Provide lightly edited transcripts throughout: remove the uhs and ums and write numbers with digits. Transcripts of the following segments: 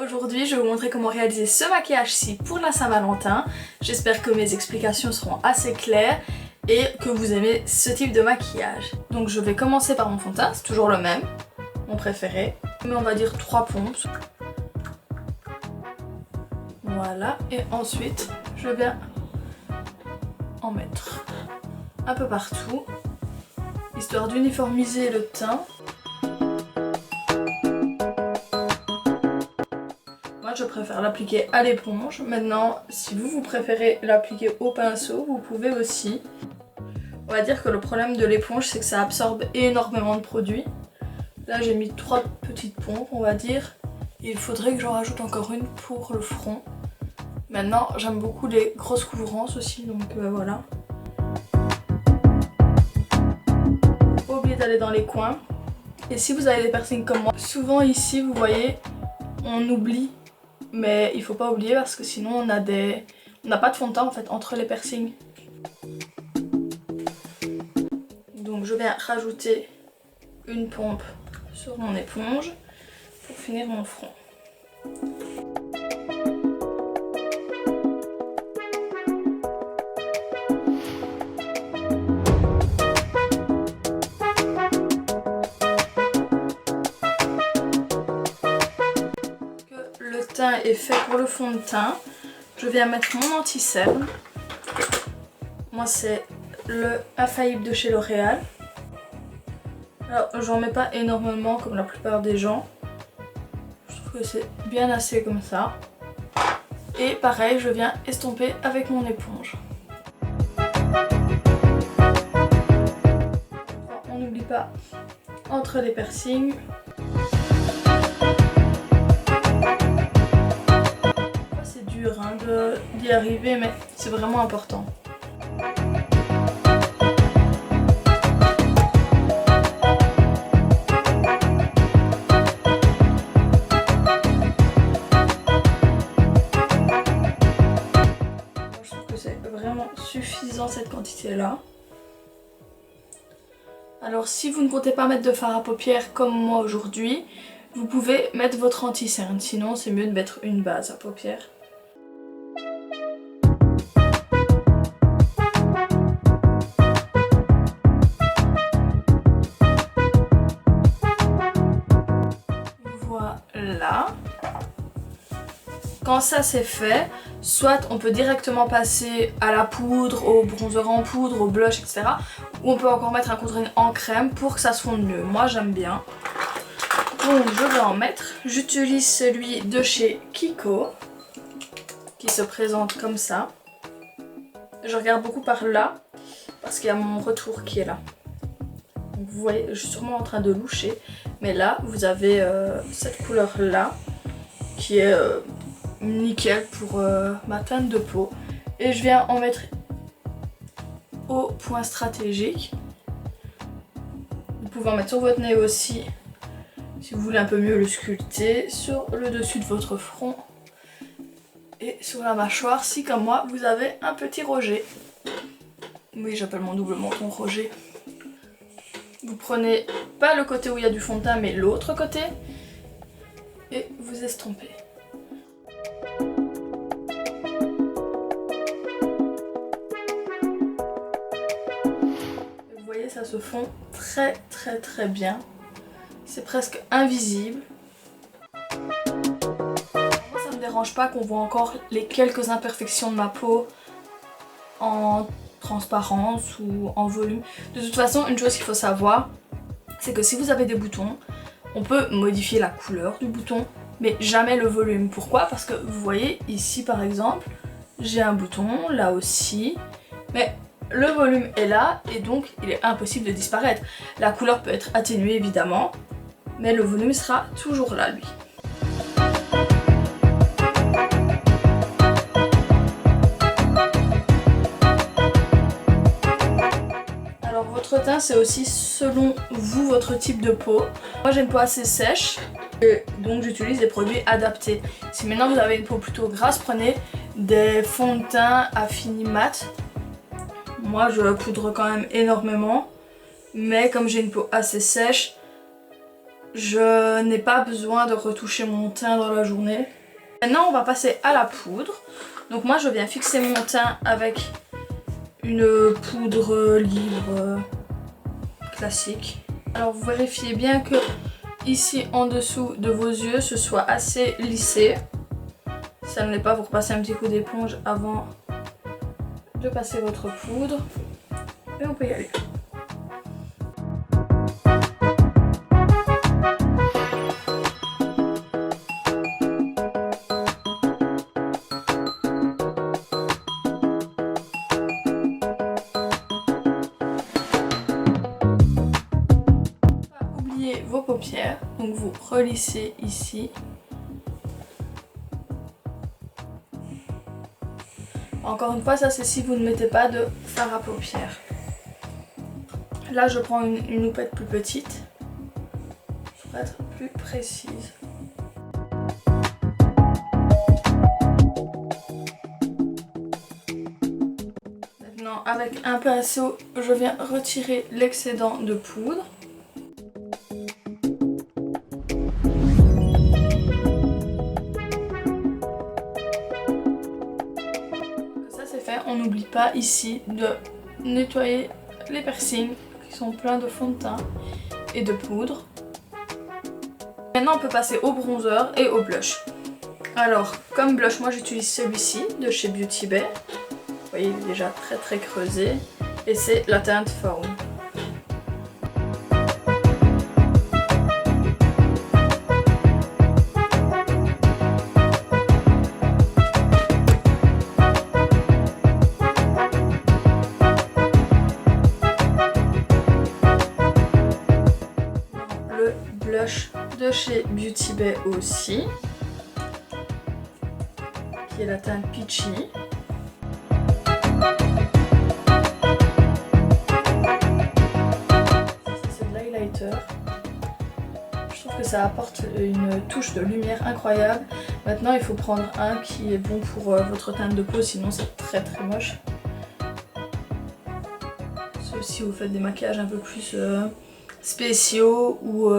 Aujourd'hui, je vais vous montrer comment réaliser ce maquillage-ci pour la Saint-Valentin. J'espère que mes explications seront assez claires et que vous aimez ce type de maquillage. Donc je vais commencer par mon fond de teint, c'est toujours le même, mon préféré. Mais on va dire 3 pompes. Voilà, et ensuite je vais en mettre un peu partout, histoire d'uniformiser le teint. Moi je préfère l'appliquer à l'éponge. Maintenant, si vous préférez l'appliquer au pinceau, vous pouvez aussi. On va dire que le problème de l'éponge, c'est que ça absorbe énormément de produit. Là j'ai mis 3 petites pompes, on va dire. Il faudrait que j'en rajoute encore une pour le front. Maintenant, j'aime beaucoup les grosses couvrances aussi, donc voilà. Pas oublier d'aller dans les coins. Et si vous avez des piercings comme moi, souvent ici, vous voyez, on oublie. Mais il faut pas oublier parce que sinon on n'a pas de fond de teint en fait entre les piercings. Donc je viens rajouter une pompe sur mon éponge pour finir mon front. Le teint est fait pour le fond de teint. Je viens mettre mon anti-cerne. Moi c'est le Infaillible de chez L'Oréal. Alors j'en mets pas énormément comme la plupart des gens. Je trouve que c'est bien assez comme ça. Et pareil, je viens estomper avec mon éponge. On n'oublie pas entre les piercings. C'est dur hein, d'y arriver, mais c'est vraiment important. Vraiment suffisant cette quantité là. Alors si vous ne comptez pas mettre de fard à paupières comme moi aujourd'hui, vous pouvez mettre votre anti-cerne, sinon c'est mieux de mettre une base à paupières. Voilà. Quand ça c'est fait, soit on peut directement passer à la poudre, au bronzer en poudre, au blush, etc. Ou on peut encore mettre un contouring en crème pour que ça se fonde mieux. Moi j'aime bien. Donc je vais en mettre. J'utilise celui de chez Kiko, qui se présente comme ça. Je regarde beaucoup par là, parce qu'il y a mon retour qui est là. Donc vous voyez, je suis sûrement en train de loucher. Mais là, vous avez cette couleur là, qui est... nickel pour ma teinte de peau. Et je viens en mettre au point stratégique. Vous pouvez en mettre sur votre nez aussi si vous voulez un peu mieux le sculpter, sur le dessus de votre front et sur la mâchoire si comme moi vous avez un petit Roger. Oui, j'appelle mon double menton Roger. Vous prenez pas le côté où il y a du fond de teint mais l'autre côté et vous estompez. Ça se fond très bien. C'est presque invisible. Moi ça me dérange pas qu'on voit encore les quelques imperfections de ma peau en transparence ou en volume. De toute façon, une chose qu'il faut savoir, c'est que si vous avez des boutons, on peut modifier la couleur du bouton, mais jamais le volume. Pourquoi? Parce que vous voyez ici par exemple, j'ai un bouton, là aussi, mais le volume est là et donc il est impossible de disparaître. La couleur peut être atténuée évidemment, mais le volume sera toujours là lui. Alors votre teint c'est aussi selon vous votre type de peau. Moi j'ai une peau assez sèche et donc j'utilise des produits adaptés. Si maintenant vous avez une peau plutôt grasse, prenez des fonds de teint à fini mat. Moi je poudre quand même énormément, mais comme j'ai une peau assez sèche, je n'ai pas besoin de retoucher mon teint dans la journée. Maintenant on va passer à la poudre. Donc moi je viens fixer mon teint avec une poudre libre classique. Alors vous vérifiez bien que ici en dessous de vos yeux ce soit assez lissé. Si ça ne l'est pas, vous repassez un petit coup d'éponge avant de passer votre poudre. Et on peut y aller. Oubliez vos paupières, donc vous relissez ici. Encore une fois, ça c'est si vous ne mettez pas de fard à paupières. Là je prends une houppette plus petite pour être plus précise. Maintenant avec un pinceau, je viens retirer l'excédent de poudre. On n'oublie pas ici de nettoyer les piercings qui sont pleins de fond de teint et de poudre. Maintenant on peut passer au bronzer et au blush. Alors comme blush, moi j'utilise celui-ci de chez Beauty Bay. Vous voyez, il est déjà très creusé et c'est la teinte Fawn. Blush de chez Beauty Bay aussi, qui est la teinte Peachy. C'est de l'highlighter. Je trouve que ça apporte une touche de lumière incroyable. Maintenant il faut prendre un qui est bon pour votre teinte de peau, sinon c'est très moche. Sauf si vous faites des maquillages un peu plus spéciaux ou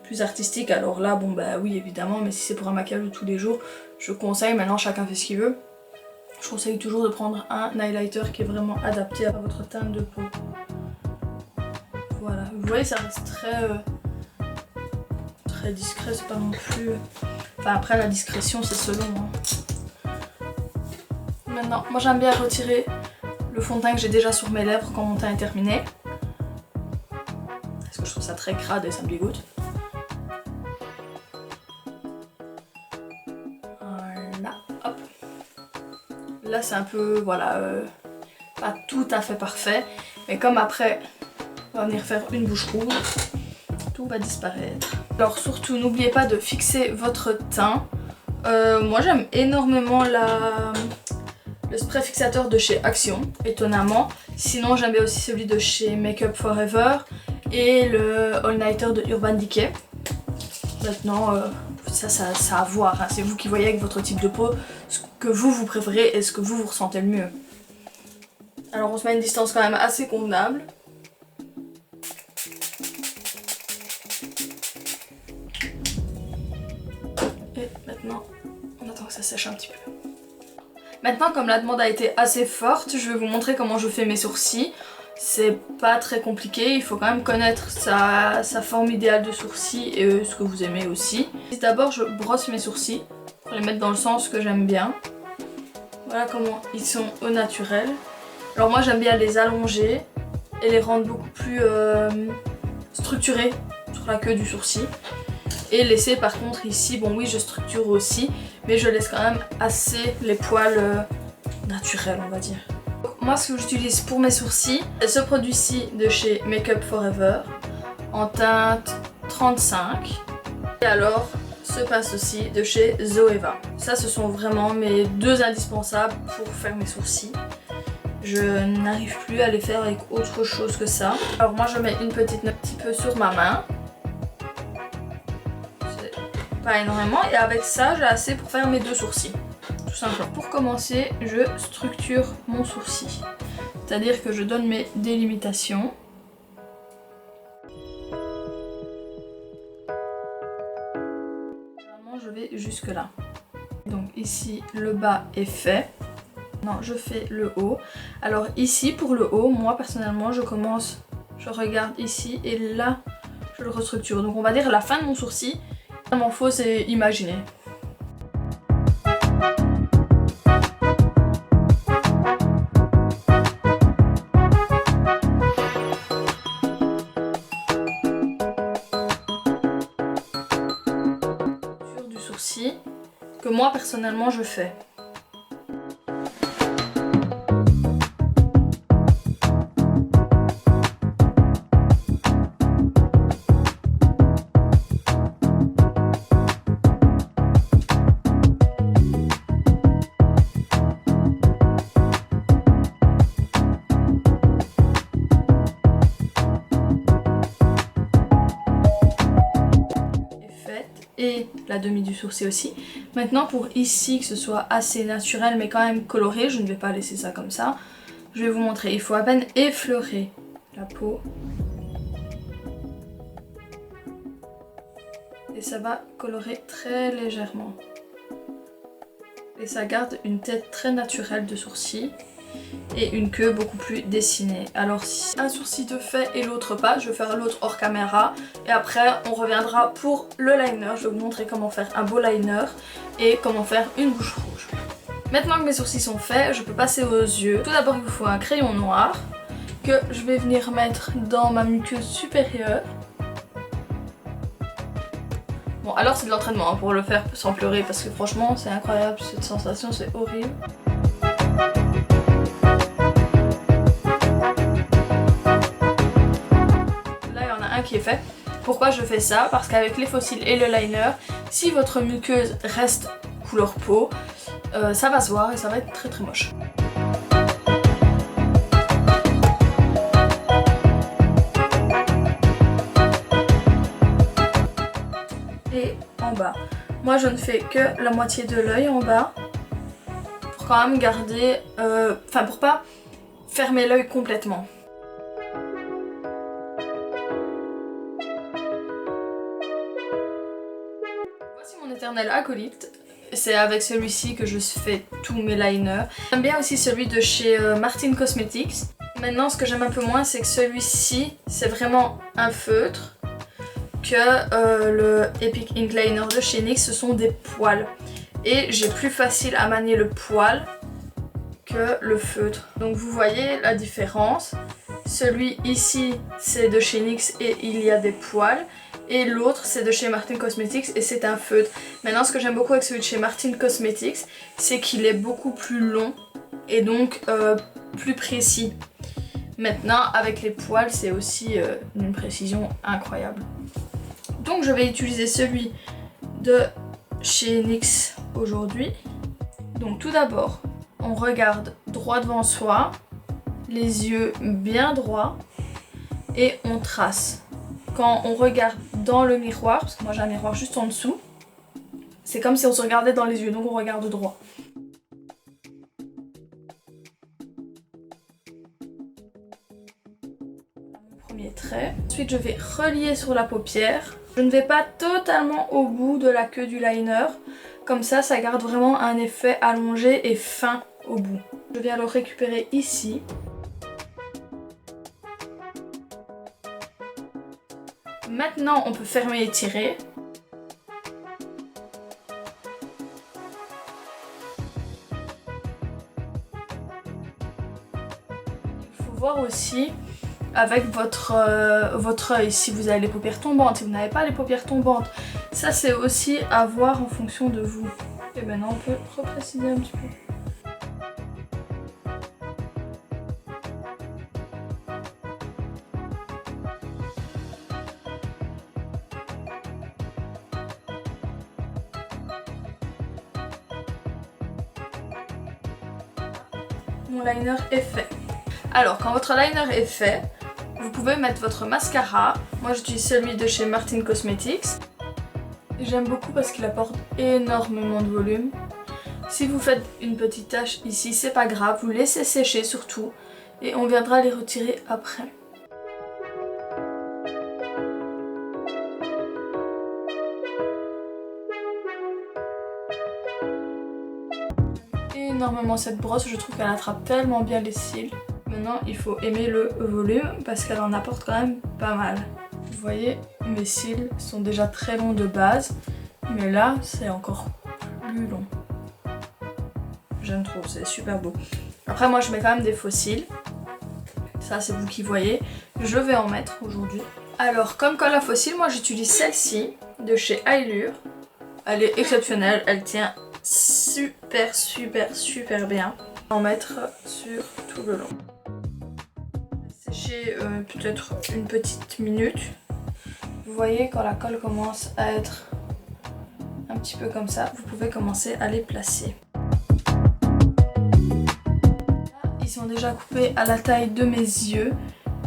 plus artistiques, alors là bon bah oui évidemment, mais si c'est pour un maquillage de tous les jours, je conseille, maintenant chacun fait ce qu'il veut, je conseille toujours de prendre un highlighter qui est vraiment adapté à votre teinte de peau. Voilà, vous voyez ça reste très discret, c'est pas non plus... Enfin après la discrétion c'est selon. Hein. Maintenant, moi j'aime bien retirer le fond de teint que j'ai déjà sur mes lèvres quand mon teint est terminé. Parce que je trouve ça très crade et ça me dégoûte. Voilà, hop. Là c'est un peu, voilà, pas tout à fait parfait. Mais comme après, on va venir faire une bouche rouge, tout va disparaître. Alors surtout, n'oubliez pas de fixer votre teint. Moi j'aime énormément le spray fixateur de chez Action, étonnamment. Sinon j'aime bien aussi celui de chez Make Up For Ever et le All Nighter de Urban Decay. Maintenant, ça à voir, hein. C'est vous qui voyez avec votre type de peau ce que vous préférez et ce que vous ressentez le mieux. Alors on se met à une distance quand même assez convenable. Et maintenant, on attend que ça sèche un petit peu. Maintenant, comme la demande a été assez forte, je vais vous montrer comment je fais mes sourcils. C'est pas très compliqué, il faut quand même connaître sa forme idéale de sourcils et ce que vous aimez aussi. D'abord, je brosse mes sourcils pour les mettre dans le sens que j'aime bien. Voilà comment ils sont au naturel. Alors moi, j'aime bien les allonger et les rendre beaucoup plus structurés sur la queue du sourcil. Et laisser par contre ici, bon oui je structure aussi, mais je laisse quand même assez les poils naturels on va dire. Donc, moi ce que j'utilise pour mes sourcils, c'est ce produit-ci de chez Make Up For Ever en teinte 35. Et alors ce pinceau-ci de chez Zoeva. Ça ce sont vraiment mes deux indispensables pour faire mes sourcils. Je n'arrive plus à les faire avec autre chose que ça. Alors moi je mets une petite note un petit peu sur ma main. Pas énormément, et avec ça j'ai assez pour faire mes deux sourcils, tout simplement. Pour commencer, je structure mon sourcil, c'est à dire que je donne mes délimitations. Je vais jusque là. Donc ici le bas est fait. Non, je fais le haut. Alors ici pour le haut, moi personnellement je regarde ici et là je le restructure. Donc on va dire la fin de mon sourcil. Vraiment faux, c'est imaginer. Du sourcil que moi personnellement je fais. Et la demi du sourcil aussi. Maintenant pour ici que ce soit assez naturel mais quand même coloré, je ne vais pas laisser ça comme ça. Je vais vous montrer, il faut à peine effleurer la peau. Et ça va colorer très légèrement. Et ça garde une tête très naturelle de sourcil. Et une queue beaucoup plus dessinée. Alors si un sourcil de fait et l'autre pas, je vais faire l'autre hors caméra et après on reviendra pour le liner. Je vais vous montrer comment faire un beau liner et comment faire une bouche rouge. Maintenant que mes sourcils sont faits, je peux passer aux yeux. Tout d'abord il vous faut un crayon noir que je vais venir mettre dans ma muqueuse supérieure. Bon alors c'est de l'entraînement hein, pour le faire sans pleurer parce que franchement c'est incroyable cette sensation, c'est horrible. Qui est fait. Pourquoi je fais ça? Parce qu'avec les fossiles et le liner, si votre muqueuse reste couleur peau, ça va se voir et ça va être très très moche. Et en bas, moi je ne fais que la moitié de l'œil en bas pour quand même garder, pour pas fermer l'œil complètement. Mon éternel acolyte, c'est avec celui-ci que je fais tous mes liners. J'aime bien aussi celui de chez Martin Cosmetics. Maintenant ce que j'aime un peu moins c'est que celui-ci c'est vraiment un feutre, que le Epic Ink Liner de chez NYX ce sont des poils. Et j'ai plus facile à manier le poil que le feutre. Donc vous voyez la différence. Celui ici c'est de chez NYX et il y a des poils. Et l'autre c'est de chez Martin Cosmetics et c'est un feutre. Maintenant ce que j'aime beaucoup avec celui de chez Martin Cosmetics c'est qu'il est beaucoup plus long et donc plus précis. Maintenant avec les poils c'est aussi une précision incroyable. Donc je vais utiliser celui de chez NYX aujourd'hui. Donc tout d'abord on regarde droit devant soi, les yeux bien droits et on trace. Quand on regarde dans le miroir, parce que moi j'ai un miroir juste en dessous, c'est comme si on se regardait dans les yeux, donc on regarde droit. Mon premier trait. Ensuite je vais relier sur la paupière. Je ne vais pas totalement au bout de la queue du liner, comme ça ça garde vraiment un effet allongé et fin au bout. Je viens le récupérer ici. Maintenant on peut fermer et tirer. Il faut voir aussi avec votre œil si vous avez les paupières tombantes, si vous n'avez pas les paupières tombantes. Ça c'est aussi à voir en fonction de vous. Et maintenant on peut repréciser un petit peu. Mon liner est fait. Alors quand votre liner est fait, vous pouvez mettre votre mascara. Moi j'utilise celui de chez Martin Cosmetics. J'aime beaucoup parce qu'il apporte énormément de volume. Si vous faites une petite tache ici, c'est pas grave, vous laissez sécher surtout et on viendra les retirer après. énormément cette brosse, je trouve qu'elle attrape tellement bien les cils. Maintenant il faut aimer le volume parce qu'elle en apporte quand même pas mal. Vous voyez, mes cils sont déjà très longs de base, mais là c'est encore plus long. J'aime trop, c'est super beau. Après moi je mets quand même des faux cils. Ça c'est vous qui voyez. Je vais en mettre aujourd'hui. Alors comme colle à faux cils, moi j'utilise celle-ci de chez Allure. Elle est exceptionnelle, elle tient super bien. En mettre sur tout le long. Sécher peut-être une petite minute. Vous voyez quand la colle commence à être un petit peu comme ça, vous pouvez commencer à les placer. Ils sont déjà coupés à la taille de mes yeux,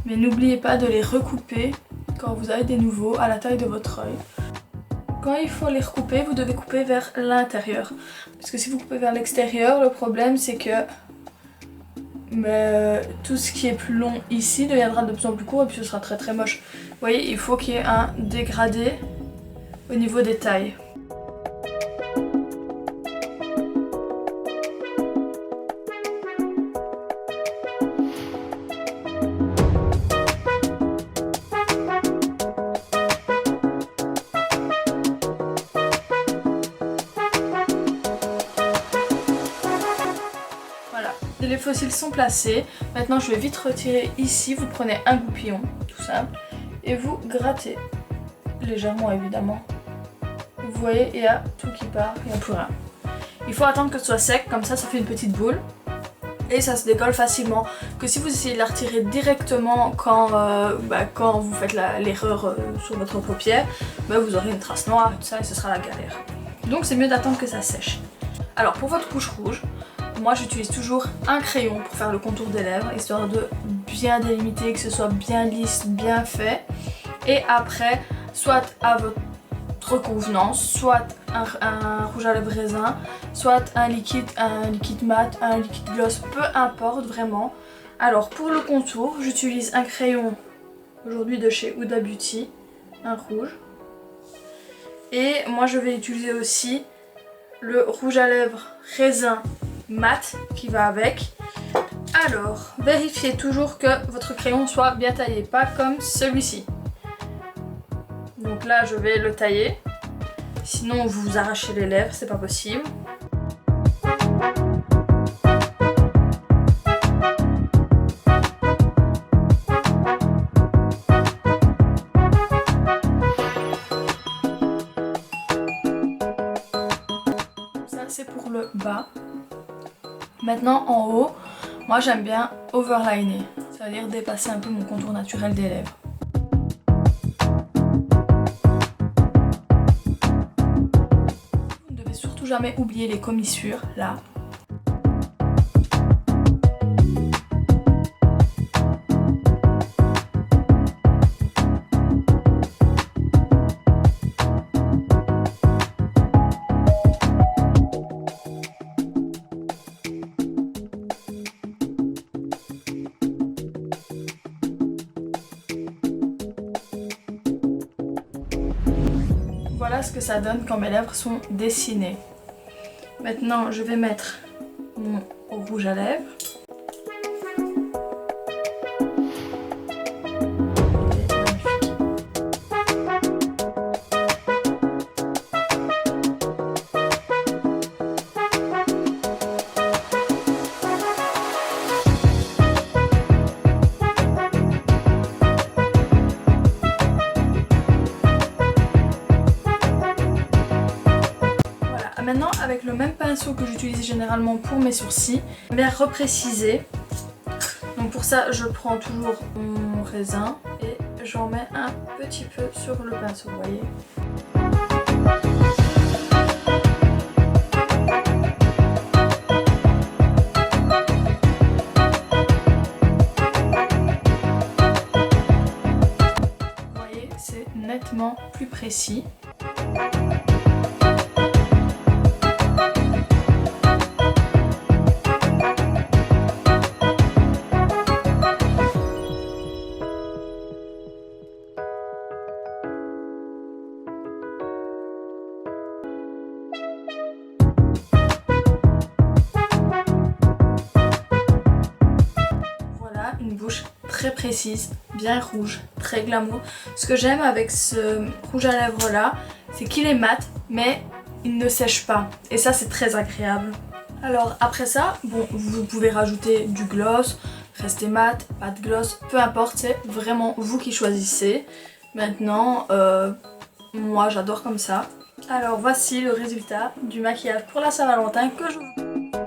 mais n'oubliez pas de les recouper quand vous avez des nouveaux à la taille de votre œil. Quand il faut les recouper, vous devez couper vers l'intérieur. Parce que si vous coupez vers l'extérieur, le problème c'est que tout ce qui est plus long ici deviendra de plus en plus court et puis ce sera très moche. Vous voyez, il faut qu'il y ait un dégradé au niveau des tailles. Les faux cils sont placés. Maintenant je vais vite retirer ici. Vous prenez un goupillon, tout simple, et vous grattez légèrement évidemment. Vous voyez, il y a tout qui part, il n'y a plus rien. Il faut attendre que ce soit sec, comme ça fait une petite boule et ça se décolle facilement. Que si vous essayez de la retirer directement quand vous faites l'erreur sur votre paupière, vous aurez une trace noire et tout ça et ce sera la galère. Donc c'est mieux d'attendre que ça sèche. Alors pour votre couche rouge, moi j'utilise toujours un crayon pour faire le contour des lèvres, histoire de bien délimiter, que ce soit bien lisse, bien fait. Et après, soit à votre convenance, soit un rouge à lèvres raisin, soit un liquide mat, un liquide gloss, peu importe vraiment. Alors pour le contour, j'utilise un crayon aujourd'hui de chez Huda Beauty, un rouge. Et moi je vais utiliser aussi le rouge à lèvres raisin mat qui va avec. Alors vérifiez toujours que votre crayon soit bien taillé, pas comme celui-ci. Donc là je vais le tailler, sinon vous vous arrachez les lèvres, c'est pas possible. Ça c'est pour le bas. Maintenant en haut, moi j'aime bien overliner, ça veut dire dépasser un peu mon contour naturel des lèvres. Vous ne devez surtout jamais oublier les commissures, là. Voilà ce que ça donne quand mes lèvres sont dessinées. Maintenant, je vais mettre mon rouge à lèvres. Maintenant, avec le même pinceau que j'utilise généralement pour mes sourcils, je vais bien repréciser. Donc pour ça, je prends toujours mon raisin et j'en mets un petit peu sur le pinceau, vous voyez. Vous voyez, c'est nettement plus précis. très précise, bien rouge, très glamour. Ce que j'aime avec ce rouge à lèvres là, c'est qu'il est mat mais il ne sèche pas et ça c'est très agréable. Alors après ça, bon, vous pouvez rajouter du gloss, rester mat, pas de gloss, peu importe, c'est vraiment vous qui choisissez. Maintenant, moi j'adore comme ça. Alors voici le résultat du maquillage pour la Saint-Valentin que je vous...